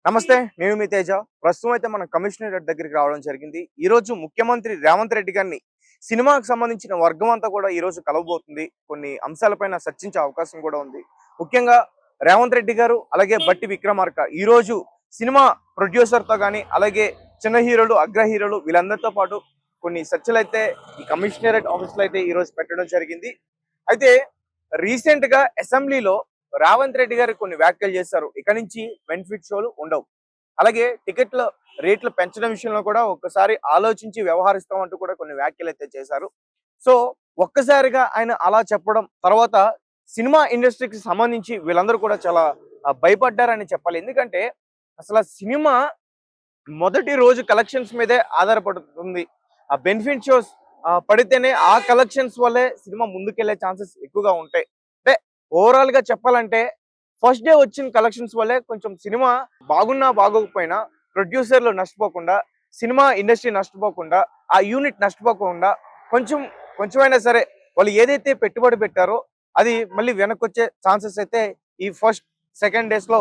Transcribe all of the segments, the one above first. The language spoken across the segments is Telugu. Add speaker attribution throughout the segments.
Speaker 1: నమస్తే. నేను మీ తేజ. ప్రస్తుతం అయితే మనం కమిషనరేట్ దగ్గరికి రావడం జరిగింది. ఈరోజు ముఖ్యమంత్రి రేవంత్ రెడ్డి గారిని సినిమాకు సంబంధించిన వర్గం అంతా కూడా ఈరోజు కలవబోతుంది. కొన్ని అంశాలపైన చర్చించే అవకాశం కూడా ఉంది. ముఖ్యంగా రేవంత్ రెడ్డి గారు అలాగే బట్టి విక్రమార్క ఈరోజు సినిమా ప్రొడ్యూసర్‌తో గాని, అలాగే చిన్న హీరోలు, అగ్ర హీరోలు వీళ్ళందరితో పాటు కొన్ని చర్చలైతే ఈ కమిషనరేట్ ఆఫీస్‌లో అయితే ఈరోజు పెట్టడం జరిగింది. అయితే రీసెంట్‌గా అసెంబ్లీలో రేవంత్ రెడ్డి గారు కొన్ని వ్యాఖ్యలు చేశారు. ఇక నుంచి బెనిఫిట్ షోలు ఉండవు. అలాగే టికెట్ల రేట్లు పెంచడం విషయంలో కూడా ఒక్కసారి ఆలోచించి వ్యవహరిస్తామంటూ కూడా కొన్ని వ్యాఖ్యలు అయితే చేశారు. సో ఒక్కసారిగా ఆయన అలా చెప్పడం తర్వాత సినిమా ఇండస్ట్రీకి సంబంధించి వీళ్ళందరూ కూడా చాలా భయపడ్డారని చెప్పాలి. ఎందుకంటే అసలు సినిమా మొదటి రోజు కలెక్షన్స్ మీదే ఆధారపడుతుంది. ఆ బెనిఫిట్ షోస్ పడితేనే ఆ కలెక్షన్స్ వల్లే సినిమా ముందుకెళ్లే ఛాన్సెస్ ఎక్కువగా ఉంటాయి. అంటే ఓవరాల్ గా చెప్పాలంటే ఫస్ట్ డే వచ్చిన కలెక్షన్స్ వల్లే కొంచెం సినిమా బాగున్నా బాగోకపోయినా ప్రొడ్యూసర్లు నష్టపోకుండా, సినిమా ఇండస్ట్రీ నష్టపోకుండా, ఆ యూనిట్ నష్టపోకుండా కొంచెం కొంచెమైనా సరే వాళ్ళు ఏదైతే పెట్టుబడి పెట్టారో అది మళ్ళీ వెనక్కొచ్చే ఛాన్సెస్ అయితే ఈ ఫస్ట్ సెకండ్ డేస్ లో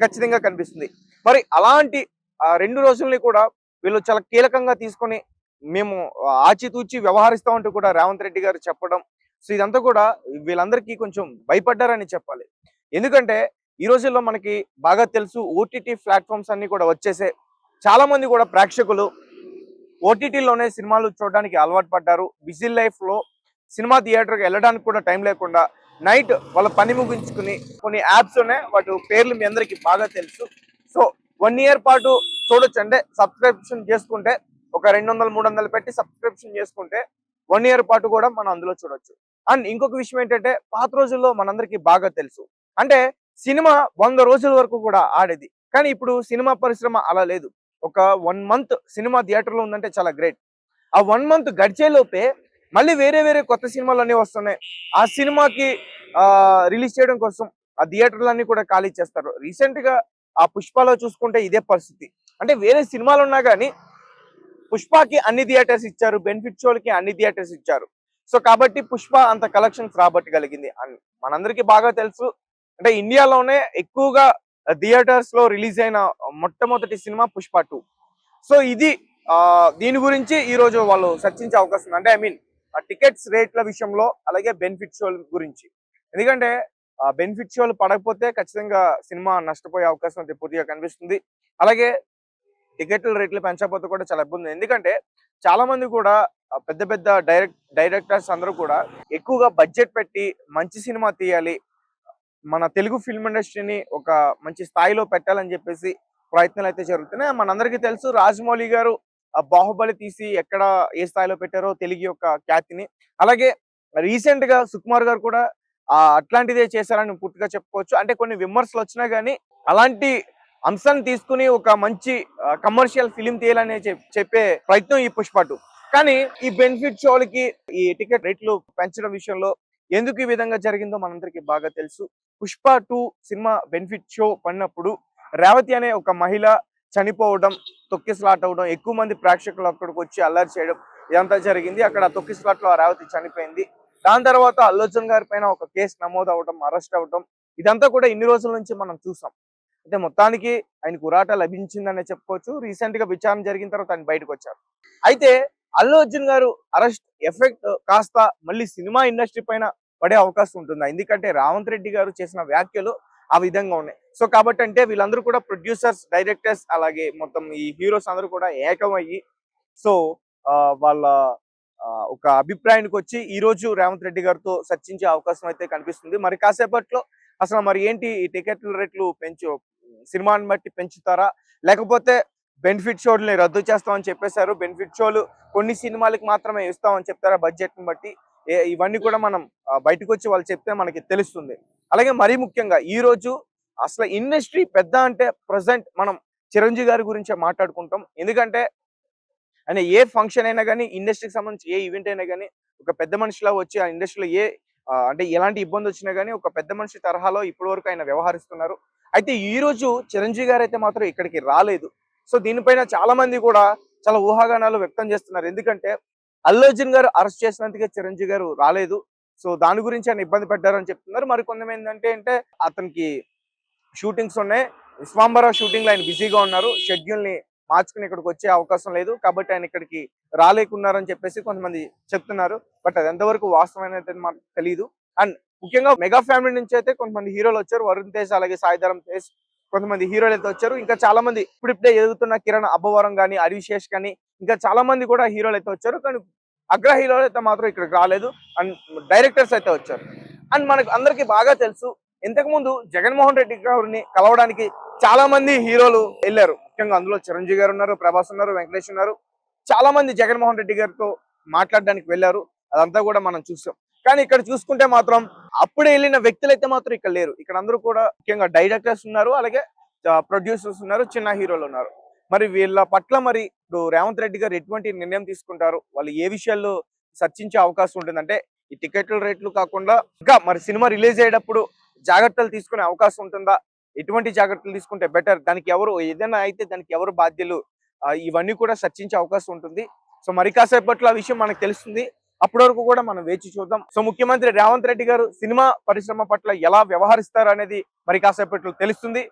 Speaker 1: ఖచ్చితంగా కనిపిస్తుంది. మరి అలాంటి 2 రోజుల్ని కూడా వీళ్ళు చాలా కీలకంగా తీసుకొని మేము ఆచితూచి వ్యవహరిస్తామంటూ కూడా రేవంత్ రెడ్డి గారు చెప్పడం. సో ఇదంతా కూడా వీళ్ళందరికీ కొంచెం భయపడ్డారని చెప్పాలి. ఎందుకంటే ఈ రోజుల్లో మనకి బాగా తెలుసు ఓటీటీ ప్లాట్ఫామ్స్ అన్ని కూడా వచ్చేసాయి. చాలా మంది కూడా ప్రేక్షకులు ఓటీటీలోనే సినిమాలు చూడడానికి అలవాటు పడ్డారు. బిజీ లైఫ్ లో సినిమా థియేటర్కి వెళ్ళడానికి కూడా టైం లేకుండా నైట్ వాళ్ళ పని ముగించుకుని కొన్ని యాప్స్ ఉన్నాయి, వాటి పేర్లు మీ అందరికి బాగా తెలుసు. సో 1 ఇయర్ పాటు చూడొచ్చు. అంటే సబ్స్క్రిప్షన్ చేసుకుంటే ఒక 200-300 పెట్టి సబ్స్క్రిప్షన్ చేసుకుంటే 1 ఇయర్ పాటు కూడా మనం అందులో చూడొచ్చు. అండ్ ఇంకొక విషయం ఏంటంటే పాత రోజుల్లో మనందరికి బాగా తెలుసు, అంటే సినిమా 100 రోజుల వరకు కూడా ఆడేది. కానీ ఇప్పుడు సినిమా పరిశ్రమ అలా లేదు. ఒక 1 మంత్ సినిమా థియేటర్లో ఉందంటే చాలా గ్రేట్. ఆ 1 మంత్ గడిచేలోపే మళ్ళీ వేరే వేరే కొత్త సినిమాలు అన్నీ వస్తున్నాయి. ఆ సినిమాకి రిలీజ్ చేయడం కోసం ఆ థియేటర్లన్నీ కూడా ఖాళీ చేస్తారు. రీసెంట్ గా ఆ పుష్పలో చూసుకుంటే ఇదే పరిస్థితి. అంటే వేరే సినిమాలు ఉన్నా కానీ పుష్పకి అన్ని థియేటర్స్ ఇచ్చారు, బెనిఫిట్ షోలకి అన్ని థియేటర్స్ ఇచ్చారు. సో కాబట్టి పుష్ప అంత కలెక్షన్స్ రాబట్టగలిగింది. అండ్ మనందరికీ బాగా తెలుసు, అంటే ఇండియాలోనే ఎక్కువగా థియేటర్స్ లో రిలీజ్ అయిన మొట్టమొదటి సినిమా పుష్ప 2. సో ఇది దీని గురించి ఈ రోజు వాళ్ళు చర్చించే అవకాశం ఉంది. అంటే ఐ మీన్ టికెట్స్ రేట్ల విషయంలో, అలాగే బెనిఫిట్ షోల గురించి. ఎందుకంటే బెనిఫిట్ షోలు పడకపోతే ఖచ్చితంగా సినిమా నష్టపోయే అవకాశం అయితే పూర్తిగా కనిపిస్తుంది. అలాగే టికెట్ల రేట్లు పెంచకపోతే కూడా చాలా ఇబ్బంది. ఎందుకంటే చాలా మంది కూడా పెద్ద పెద్ద డైరెక్టర్స్ అందరూ కూడా ఎక్కువగా బడ్జెట్ పెట్టి మంచి సినిమా తీయాలి, మన తెలుగు ఫిల్మ్ ఇండస్ట్రీని ఒక మంచి స్థాయిలో పెట్టాలని చెప్పేసి ప్రయత్నాలు అయితే జరుగుతున్నాయి. మనందరికీ తెలుసు రాజమౌళి గారు బాహుబలి తీసి ఎక్కడ ఏ స్థాయిలో పెట్టారో తెలుగు యొక్క ఖ్యాతిని. అలాగే రీసెంట్ గా సుకుమార్ గారు కూడా అట్లాంటిదే చేశారని పూర్తిగా చెప్పుకోవచ్చు. అంటే కొన్ని విమర్శలు వచ్చినా గానీ అలాంటి అంశాన్ని తీసుకుని ఒక మంచి కమర్షియల్ ఫిలిం తీయాలని చెప్పే ప్రయత్నం ఈ పుష్ప 2. కానీ ఈ బెనిఫిట్ షోలకి ఈ టికెట్ రేట్లు పెంచడం విషయంలో ఎందుకు ఈ విధంగా జరిగిందో మనందరికీ బాగా తెలుసు. పుష్ప 2 సినిమా బెనిఫిట్ షో పడినప్పుడు రేవతి అనే ఒక మహిళ చనిపోవడం, తొక్కిసలాట అవడం, ఎక్కువ మంది ప్రేక్షకులు అక్కడికి వచ్చి అల్లరి చేయడం ఇదంతా జరిగింది. అక్కడ తొక్కిసలాట్లో ఆ రేవతి చనిపోయింది. దాని తర్వాత అల్లు అర్జున్ గారి పైన ఒక కేసు నమోదు అవడం, అరెస్ట్ అవడం, ఇదంతా కూడా ఇన్ని రోజుల నుంచి మనం చూసాం. అయితే మొత్తానికి ఆయనకు ఉరాట లభించిందనే చెప్పుకోవచ్చు. రీసెంట్ గా విచారణ జరిగిన తర్వాత ఆయన బయటకు వచ్చారు. అయితే అల్లు అర్జున్ గారు అరెస్ట్ ఎఫెక్ట్ కాస్త మళ్ళీ సినిమా ఇండస్ట్రీ పైన పడే అవకాశం ఉంటుందా? ఎందుకంటే రేవంత్ రెడ్డి గారు చేసిన వ్యాఖ్యలు ఆ విధంగా ఉన్నాయి. సో కాబట్టి అంటే వీళ్ళందరూ కూడా ప్రొడ్యూసర్స్, డైరెక్టర్స్, అలాగే మొత్తం ఈ హీరోస్ అందరూ కూడా ఏకమయ్యి సో వాళ్ళ ఒక అభిప్రాయానికి వచ్చి ఈ రోజు రేవంత్ రెడ్డి గారితో చర్చించే అవకాశం అయితే కనిపిస్తుంది. మరి కాసేపట్లో అసలు మరి ఏంటి ఈ టికెట్ల రేట్లు సినిమాని బట్టి పెంచుతారా, లేకపోతే బెనిఫిట్ షోల్ని రద్దు చేస్తామని చెప్పేశారు, బెనిఫిట్ షోలు కొన్ని సినిమాలకు మాత్రమే ఇస్తామని చెప్తారా బడ్జెట్ ని బట్టి, ఇవన్నీ కూడా మనం బయటకు వచ్చి వాళ్ళు చెప్తే మనకి తెలుస్తుంది. అలాగే మరీ ముఖ్యంగా ఈ రోజు అసలు ఇండస్ట్రీ పెద్ద అంటే ప్రజెంట్ మనం చిరంజీవి గారి గురించే మాట్లాడుకుంటాం. ఎందుకంటే ఆయన ఏ ఫంక్షన్ అయినా కానీ, ఇండస్ట్రీకి సంబంధించి ఏ ఈవెంట్ అయినా కానీ ఒక పెద్ద మనిషిలా వచ్చి ఆ ఇండస్ట్రీలో అంటే ఎలాంటి ఇబ్బంది వచ్చినా కానీ ఒక పెద్ద మనిషి తరహాలో ఇప్పటి వరకు ఆయన వ్యవహరిస్తున్నారు. అయితే ఈ రోజు చిరంజీవి గారు అయితే మాత్రం ఇక్కడికి రాలేదు. సో దీనిపైన చాలా మంది కూడా చాలా ఊహాగానాలు వ్యక్తం చేస్తున్నారు. ఎందుకంటే అల్లు అర్జున్ గారు అరెస్ట్ చేసినందుకే చిరంజీవి గారు రాలేదు. సో దాని గురించి ఆయన ఇబ్బంది పడ్డారని చెప్తున్నారు. మరి కొంతమంది అంటే అతనికి షూటింగ్స్ ఉన్నాయి, విశ్వాంబర షూటింగ్ లో ఆయన బిజీగా ఉన్నారు. షెడ్యూల్ ని మార్చుకుని ఇక్కడికి వచ్చే అవకాశం లేదు కాబట్టి ఆయన ఇక్కడికి రాలేకున్నారని చెప్పేసి కొంతమంది చెప్తున్నారు. బట్ అది ఎంతవరకు వాస్తవం అయితే మాకు తెలియదు. అండ్ ముఖ్యంగా మెగా ఫ్యామిలీ నుంచి అయితే కొంతమంది హీరోలు వచ్చారు. వరుణ్ తేజ్ అలాగే సాయిధరం తేజ్ కొంతమంది హీరోలు అయితే వచ్చారు. ఇంకా చాలా మంది ఇప్పుడిప్పుడే ఎదుగుతున్న కిరణ్ అబ్బవరం కానీ, హరిశేష్ కానీ ఇంకా చాలా మంది కూడా హీరోలు అయితే వచ్చారు. కానీ అగ్ర హీరోలు అయితే మాత్రం ఇక్కడికి రాలేదు. అండ్ డైరెక్టర్స్ అయితే వచ్చారు. అండ్ మనకు అందరికి బాగా తెలుసు, ఇంతకు ముందు జగన్మోహన్ రెడ్డి గారిని కలవడానికి చాలా మంది హీరోలు వెళ్ళారు. ముఖ్యంగా అందులో చిరంజీవి గారు ఉన్నారు, ప్రభాస్ ఉన్నారు, వెంకటేష్ ఉన్నారు. చాలా మంది జగన్మోహన్ రెడ్డి గారితో మాట్లాడడానికి వెళ్ళారు. అదంతా కూడా మనం చూసాం. కానీ ఇక్కడ చూసుకుంటే మాత్రం అప్పుడే వెళ్ళిన వ్యక్తులు అయితే మాత్రం ఇక్కడ లేరు. ఇక్కడ అందరూ కూడా ముఖ్యంగా డైరెక్టర్స్ ఉన్నారు, అలాగే ప్రొడ్యూసర్స్ ఉన్నారు, చిన్న హీరోలు ఉన్నారు. మరి వీళ్ళ పట్ల మరి ఇప్పుడు రేవంత్ రెడ్డి గారు ఎటువంటి నిర్ణయం తీసుకుంటారు, వాళ్ళు ఏ విషయాల్లో చర్చించే అవకాశం ఉంటుంది అంటే ఈ టికెట్ల రేట్లు కాకుండా ఇంకా మరి సినిమా రిలీజ్ అయ్యేటప్పుడు జాగ్రత్తలు తీసుకునే అవకాశం ఉంటుందా, ఎటువంటి జాగ్రత్తలు తీసుకుంటే బెటర్, దానికి ఎవరు ఏదైనా అయితే దానికి ఎవరు బాధ్యులు, ఇవన్నీ కూడా చర్చించే అవకాశం ఉంటుంది. సో మరి కాసేపట్లో ఆ విషయం మనకు తెలుస్తుంది. అప్పటి వరకు కూడా మనం వేచి చూద్దాం. సో ముఖ్యమంత్రి రేవంత్ రెడ్డి గారు సినిమా పరిశ్రమ పట్ల ఎలా వ్యవహరిస్తారు అనేది మరి కాసేపట్లో తెలుస్తుంది.